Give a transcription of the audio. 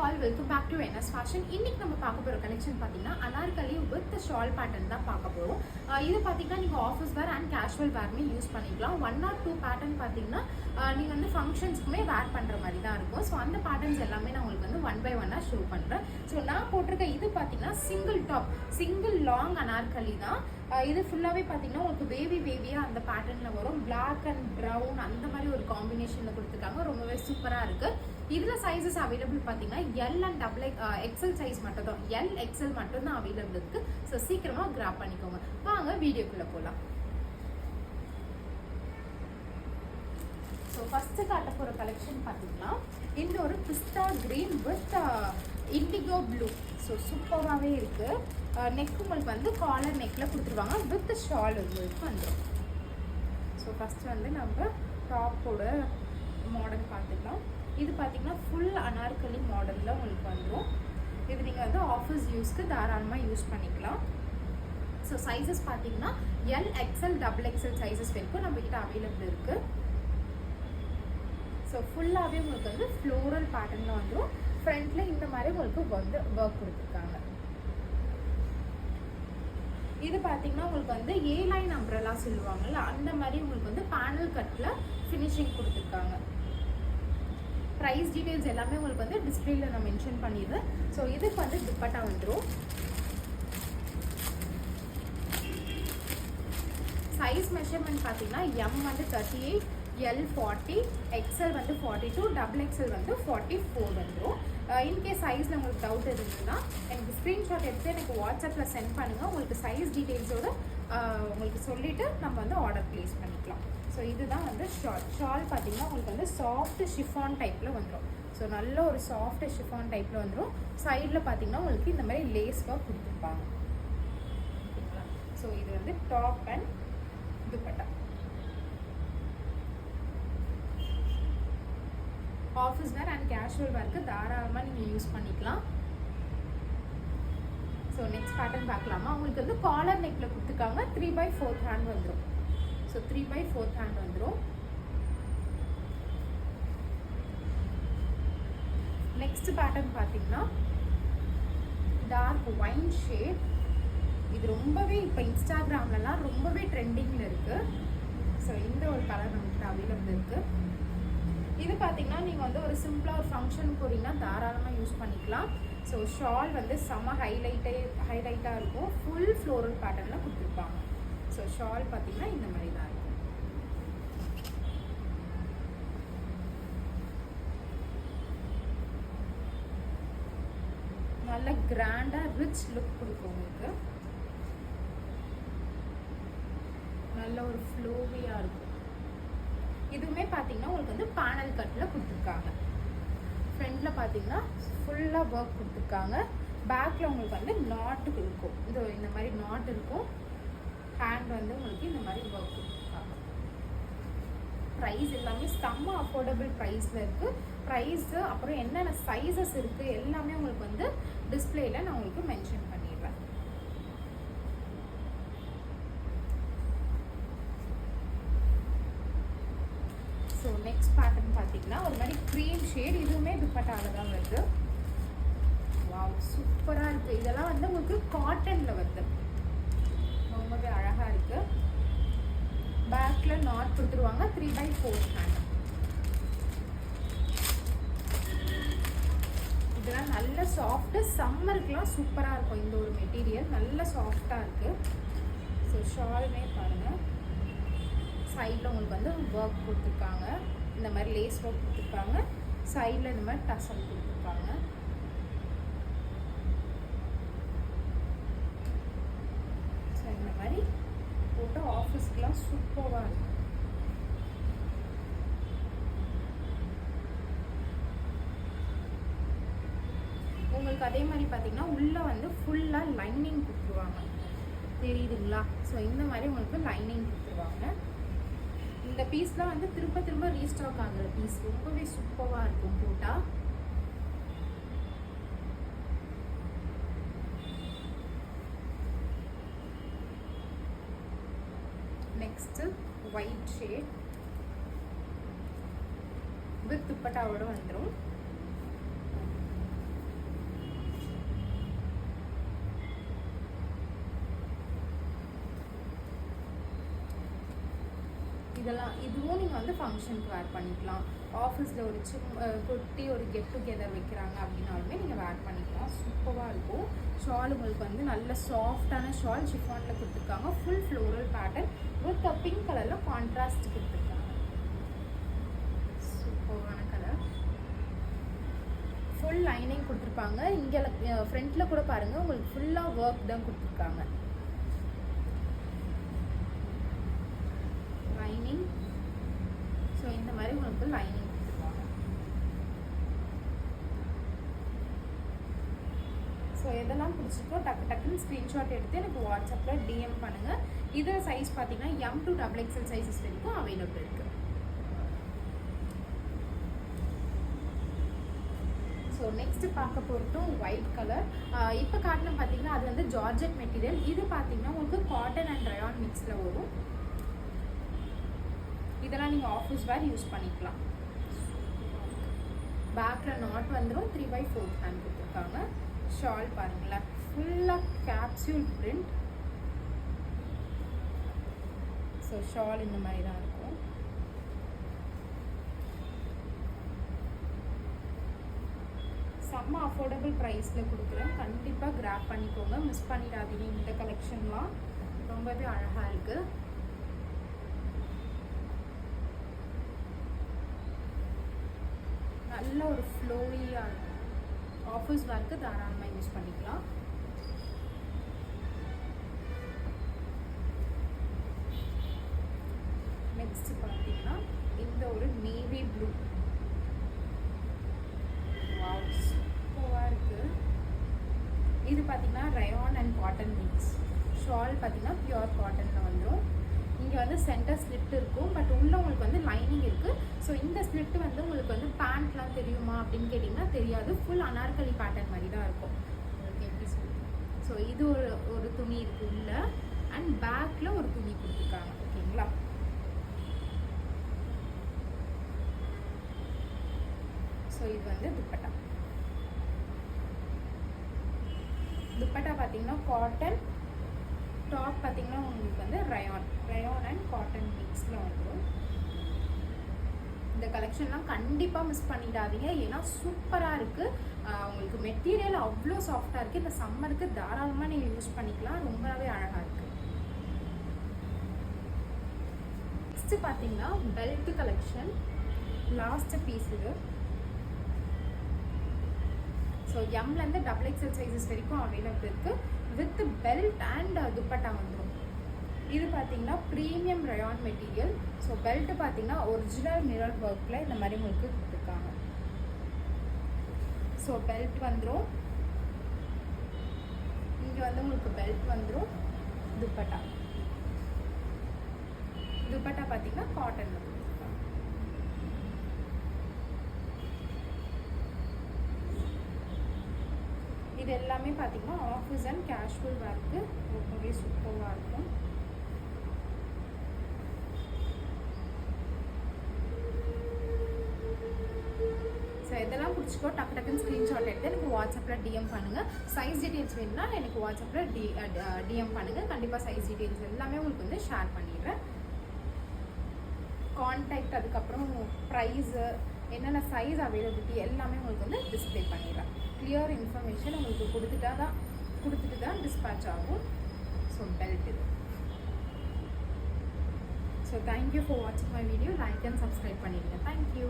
All, welcome back to NS fashion. இன்னைக்கு நம்ம பார்க்க போகிற கலெக்ஷன் பார்த்தீங்கன்னா அனார்கலி வித் ஷால் பேட்டர்ன் தான் பார்க்க போகிறோம். இது பார்த்தீங்கன்னா நீங்கள் ஆஃபீஸ் வேர் அண்ட் கேஷுவல் வேர்மே யூஸ் பண்ணிக்கலாம். 1 or 2 பேட்டர்ன் பார்த்தீங்கன்னா நீங்கள் வந்து ஃபங்க்ஷன்ஸ்க்குமே வேர் பண்ணுற மாதிரி தான் இருக்கும். ஸோ அந்த பேட்டர்ன்ஸ் எல்லாமே நான் உங்களுக்கு வந்து 1 by 1 ஷோ பண்ணுறேன். ஸோ நான் போட்டிருக்க இது பார்த்தீங்கன்னா single top, single long Anarkali தான். இது ஃபுல்லாகவே பார்த்தீங்கன்னா உங்களுக்கு வேவியாக அந்த பேட்டர்னில் வரும். பிளாக் அண்ட் ப்ரௌன் அந்த மாதிரி ஒரு காம்பினேஷனில் கொடுத்துருக்காங்க. ரொம்பவே சூப்பராக இருக்குது. இதில் சைஸஸ் அவைலபிள் பார்த்தீங்கன்னா எல் அண்ட் எக்ஸல் சைஸ் மட்டும் தான், எல் எக்ஸல் மட்டும் தான் அவைலபிள் இருக்குது. ஸோ சீக்கிரமாக கிராப் பண்ணிக்கோங்க. வாங்க வீடியோக்குள்ளே போகலாம். ஸோ ஃபஸ்ட்டு காட்ட போகிற கலெக்ஷன் பார்த்தீங்கன்னா இந்த ஒரு pista green with indigo blue. So சூப்பராகவே இருக்குது. நெக் உங்களுக்கு வந்து காலர் நெக்கில் கொடுத்துருவாங்க. வித் ஷால் உங்களுக்கு வந்துடும். ஸோ ஃபஸ்ட்டு வந்து நம்ம டாப்போட மாடல் பார்த்துக்கலாம். இது பார்த்தீங்கன்னா ஃபுல் அனார்கலி மாடலில் உங்களுக்கு வந்துடும். இது நீங்கள் வந்து ஆஃபீஸ் யூஸ்க்கு தாராளமாக யூஸ் பண்ணிக்கலாம். ஸோ சைஸஸ் பார்த்தீங்கன்னா L XL double XL sizes வரைக்கும் நம்மக்கிட்ட அவைலபிள் இருக்குது. ஸோ ஃபுல்லாகவே உங்களுக்கு வந்து ஃப்ளோரல் பேட்டர்னில் வந்துடும். ஃப்ரண்ட்டில் இந்த மாதிரி உங்களுக்கு வந்து ஒர்க் கொடுத்துருக்காங்க. இது பார்த்தீங்கன்னா உங்களுக்கு வந்து ஏ லைன் அம்ப்ரெல்லா சொல்லுவாங்கல்ல, அந்த மாதிரி உங்களுக்கு வந்து பேனல் கட்டில் ஃபினிஷிங் கொடுத்துருக்காங்க. ப்ரைஸ் டீட்டெயில்ஸ் எல்லாமே உங்களுக்கு வந்து டிஸ்பிளேல நான் மென்ஷன் பண்ணிடுறேன். ஸோ இதுக்கு வந்து துப்பட்டா வந்துடும். சைஸ் மெஷர்மெண்ட் பார்த்தீங்கன்னா எம் வந்து 38, எல் 40, எக்ஸல் வந்து 42, டபுள் எக்ஸல் வந்து 44 வந்துடும். இன்கேஸ் சைஸில் உங்களுக்கு டவுட் இருந்ததுன்னா எனக்கு ஸ்க்ரீன்ஷாட் எடுத்து எனக்கு வாட்ஸ்அப்பில் சென்ட் பண்ணுங்கள். உங்களுக்கு சைஸ் டீட்டெயில்ஸோடு உங்களுக்கு சொல்லிவிட்டு நம்ம வந்து ஆர்டர் ப்ளேஸ் பண்ணிக்கலாம். ஸோ இதுதான் வந்து ஷால் பார்த்தீங்கன்னா உங்களுக்கு வந்து சாஃப்ட் ஷிஃபான் டைப்பில் வந்துடும். ஸோ நல்ல ஒரு சாஃப்ட் ஷிஃபான் டைப்பில் வந்துடும். சைடில் பார்த்தீங்கன்னா உங்களுக்கு இந்த மாதிரி லேஸ் ஒர்க் கொடுத்துருப்பாங்க. ஓகேங்களா? ஸோ இது வந்து top and dupatta. Office wear and casual வேர்க்கு தாராளமாக நீங்கள் யூஸ் பண்ணிக்கலாம். ஸோ நெக்ஸ்ட் பேட்டர்ன் பார்க்கலாமா? உங்களுக்கு வந்து காலர் நெக்கில் கொடுத்துருக்காங்க. 3/4 ஹேண்ட் வந்துடும். ஸோ 3/4 ஹேண்ட் வந்துடும். நெக்ஸ்ட் பேட்டர்ன் பார்த்தீங்கன்னா டார்க் ஒயின் ஷேட். இது ரொம்பவே இப்போ இன்ஸ்டாகிராம்லலாம் ரொம்பவே ட்ரெண்டிங்கில் இருக்குது. ஸோ இந்த ஒரு கலர் நம்மகிட்ட அவைலபிள் இருக்குது. இது பார்த்தீங்கன்னா நீங்கள் வந்து ஒரு சிம்பிளாக ஒரு ஃபங்க்ஷன் போகிறீங்கன்னா தாராளமாக யூஸ் பண்ணிக்கலாம். ஸோ ஷால் வந்து செம்ம ஹைலைட்டாக இருக்கும். ஃபுல் ஃப்ளோரல் பேட்டர்னில் கொடுத்துருப்பாங்க. ஸோ ஷால் பார்த்தீங்கன்னா இந்த மாதிரி தான் இருக்கும். நல்ல கிராண்டாக ரிச் லுக் கொடுக்கும் உங்களுக்கு. நல்ல ஒரு ஃப்ளோவியாக இருக்கும். இதுவுமே பார்த்தீங்கன்னா உங்களுக்கு வந்து பேனல் கட்டில் கொடுத்துருக்காங்க. ஃப்ரண்ட்டில் பார்த்தீங்கன்னா ஃபுல்லாக ஒர்க் கொடுத்துருக்காங்க. பேக்கில் உங்களுக்கு வந்து நாட்டு இருக்கும். இந்த மாதிரி நாட் இருக்கும். ஹேண்ட் வந்து உங்களுக்கு இந்த மாதிரி ஒர்க் கொடுத்துருக்காங்க. ப்ரைஸ் எல்லாமே செம்ம அஃபோர்டபுள் ப்ரைஸில் இருக்குது. ப்ரைஸு அப்புறம் என்னென்ன சைஸஸ் இருக்குது எல்லாமே உங்களுக்கு வந்து டிஸ்பிளேயில் நான் உங்களுக்கு மென்ஷன் பண்ணிடுறேன். ஸோ நெக்ஸ்ட் பேட்டர்ன் பார்த்தீங்கன்னா ஒரு மாதிரி க்ரீம் ஷேட். இதுவுமே துப்பட்டாவில் தான் வருது. வாவ், சூப்பராக இருக்குது. இதெல்லாம் வந்து உங்களுக்கு காட்டனில் வருது. ரொம்பவே அழகாக இருக்குது. பேக்கில் நாட் கொடுத்துருவாங்க. 3/4 ஹேண்ட். இதெல்லாம் நல்ல சாஃப்ட்டு, சம்மருக்குலாம் சூப்பராக இருக்கும். இந்த ஒரு மெட்டீரியல் நல்ல சாஃப்டாக இருக்குது. ஸோ ஷாலுமே பாருங்கள். சைடில் உங்களுக்கு வந்து ஒர்க் கொடுத்துருக்காங்க. இந்த மாதிரி லேஸ் ஒர்க் கொடுத்துருக்காங்க. சைடில் இந்த மாதிரி டசல் கொடுத்துருக்காங்க. ஸோ இந்த மாதிரி போட்டு ஆஃபீஸ்க்கெலாம் சூப்பராக இருக்கும். உங்களுக்கு அதே மாதிரி பார்த்தீங்கன்னா உள்ளே வந்து ஃபுல்லாக லைனிங் கொடுத்துருவாங்க. தெரியுதுங்களா? ஸோ இந்த மாதிரி உங்களுக்கு லைனிங் கொடுத்துருவாங்க. இந்த பீஸ்லாம் வந்து திரும்ப ரீஸ்டாக் ஆகுற பீஸ். ரொம்பவே சூப்பராக இருக்கும் போட்டால். நெக்ஸ்ட்டு ஒயிட் ஷேட் வித் துப்பட்டாவோட வந்துடும். இதுவும் நீங்கள் வந்து ஃபங்க்ஷனுக்கு வேர் பண்ணிக்கலாம். ஆஃபீஸில் ஒரு குட்டி ஒரு கெட் டுகெதர் வைக்கிறாங்க அப்படின்னாலுமே நீங்கள் வேர் பண்ணிக்கலாம். சூப்பராக இருக்கும். ஷால் உங்களுக்கு வந்து நல்ல சாஃப்டான ஷால் ஷிஃபானில் கொடுத்துருக்காங்க. Full floral pattern with pink கலரில் கான்ட்ராஸ்ட் கொடுத்துருக்காங்க. சூப்பரான கலர். ஃபுல் லைனிங் கொடுத்துருப்பாங்க. இங்கே ஃப்ரண்ட்டில் கூட பாருங்கள், உங்களுக்கு ஃபுல்லாக ஒர்க் தான் கொடுத்துருக்காங்க. லைனிங். ஸோ இந்த மாதிரி உங்களுக்கு லைனிங் கொடுத்துருக்காங்க. ஸோ எதெல்லாம் பிடிச்சிருக்கோ டக்குன்னு ஸ்க்ரீன்ஷாட் எடுத்து எனக்கு வாட்ஸ்அப்பில் டிஎம் பண்ணுங்கள். இது சைஸ் பார்த்தீங்கன்னா M to XXL சைஸஸ் வரைக்கும் அவைலபிள் இருக்குது. ஸோ நெக்ஸ்ட் பார்க்க போகிறதும் ஒயிட் கலர். இப்போ காட்டணும் பார்த்தீங்கன்னா அது வந்து ஜார்ஜெட் மெட்டீரியல். இது பார்த்தீங்கன்னா உங்களுக்கு காட்டன் அண்ட் ரயான் மிக்ஸில் வரும். இதெல்லாம் நீங்கள் ஆஃபீஸ் வேர் யூஸ் பண்ணிக்கலாம். பேக்கில் நாட் வந்துடும். 3/4 ஹேண்ட் கொடுத்துருக்காங்க. ஷால் பாருங்களேன், ஃபுல்லாக கேப்சூல் பிரிண்ட். ஸோ ஷால் இந்த மாதிரி தான் இருக்கும். செம்ம அஃபோர்டபுள் ப்ரைஸில் கொடுக்குறேன். கண்டிப்பாக கிராப் பண்ணிக்கோங்க, மிஸ் பண்ணிடாதீங்க. இந்த கலெக்ஷன்லாம் ரொம்பவே அழகாக இருக்குது. நல்ல ஒரு ஃப்ளோரியாக இருக்கும். ஆஃபீஸ் வேர்க்கு தாராளமாக யூஸ் பண்ணிக்கலாம். நெக்ஸ்ட் பார்த்தீங்கன்னா இந்த ஒரு நேவி ப்ளூ. சூப்பராக இருக்குது. இது பார்த்தீங்கன்னா rayon and cotton mix. Shawl பார்த்தீங்கன்னா பியூர் காட்டனில் வந்துடும். இங்கே வந்து சென்டர் ஸ்லிட் இருக்கும், பட் உள்ள உங்களுக்கு வந்து லைனிங் இருக்குது. ஸோ இந்த ஸ்லிட் வந்து உங்களுக்கு வந்து பேண்ட்லாம் தெரியுமா அப்படின்னு கேட்டிங்கன்னா தெரியாது. ஃபுல் அனார்கலி பேட்டர்ன் மாதிரி தான் இருக்கும். உங்களுக்கு எப்படி சொல்லி. ஸோ இது ஒரு துணி இருக்குது உள்ள, அண்ட் பேக்கில் ஒரு துணி கொடுத்துருக்காங்க. ஓகேங்களா. ஸோ இது வந்து துப்பட்டா. துப்பட்டா பார்த்தீங்கன்னா காட்டன், டாப் பார்த்தீங்கன்னா உங்களுக்கு வந்து ரயான் அண்ட் காட்டன் மிக்ஸில் வந்துடும். இந்த கலெக்ஷன்லாம் கண்டிப்பாக மிஸ் பண்ணிடாதீங்க, ஏன்னா சூப்பராக இருக்குது. உங்களுக்கு மெட்டீரியல் அவ்வளோ சாஃப்டாக இருக்குது. இந்த சம்மருக்கு தாராளமாக நீங்கள் யூஸ் பண்ணிக்கலாம். ரொம்பவே அழகாக இருக்குது. நெக்ஸ்ட்டு பார்த்தீங்கன்னா பெல்ட் கலெக்ஷன். லாஸ்ட் பீஸ் இது. ஸோ எம்லேருந்து XXL சைஸஸ் வரைக்கும் அவைலபிள் இருக்குது. வித் பெல்ட் அண்ட் துப்பட்டா வந்துடும். இது பார்த்தீங்கன்னா premium rayon material. So belt பார்த்தீங்கன்னா ஒரிஜினல் மிரர் ஒர்க்கில் இந்த மாதிரி உங்களுக்கு கொடுத்துருக்காங்க. ஸோ பெல்ட் வந்துடும். இங்கே வந்து உங்களுக்கு பெல்ட் வந்துடும். துப்பட்டா பார்த்தீங்கன்னா காட்டன். இது எல்லாமே பார்த்தீங்கன்னா ஆஃபீஸ் அண்ட் கேஷுவல் வேர்க்கு ரொம்பவே சூப்பராக இருக்கும். ஸோ இதெல்லாம் பிடிச்சிக்கோ டக்குன்னு ஸ்க்ரீன்ஷாட் எடுத்து எனக்கு வாட்ஸ்அப்பில் டிஎம் பண்ணுங்கள். சைஸ் டீட்டெயில்ஸ் வேணும்னா எனக்கு வாட்ஸ்அப்பில் டிஎம் பண்ணுங்கள். கண்டிப்பாக சைஸ் டீட்டெயில்ஸ் எல்லாமே உங்களுக்கு வந்து ஷேர் பண்ணிடுறேன். கான்டாக்ட், அதுக்கப்புறம் ப்ரைஸு, என்னென்ன சைஸ் அவைலபிலிட்டி எல்லாமே உங்களுக்கு வந்து டிஸ்பிளே பண்ணிடுறேன். கிளியர் இன்ஃபர்மேஷன் உங்களுக்கு கொடுத்துட்டு தான் டிஸ்பேட்ச் ஆகும். ஸோ பெல்ட் இது. ஸோ தேங்க்யூ ஃபார் வாட்சிங் my video. Like and subscribe பண்ணிடுங்க. தேங்க்யூ.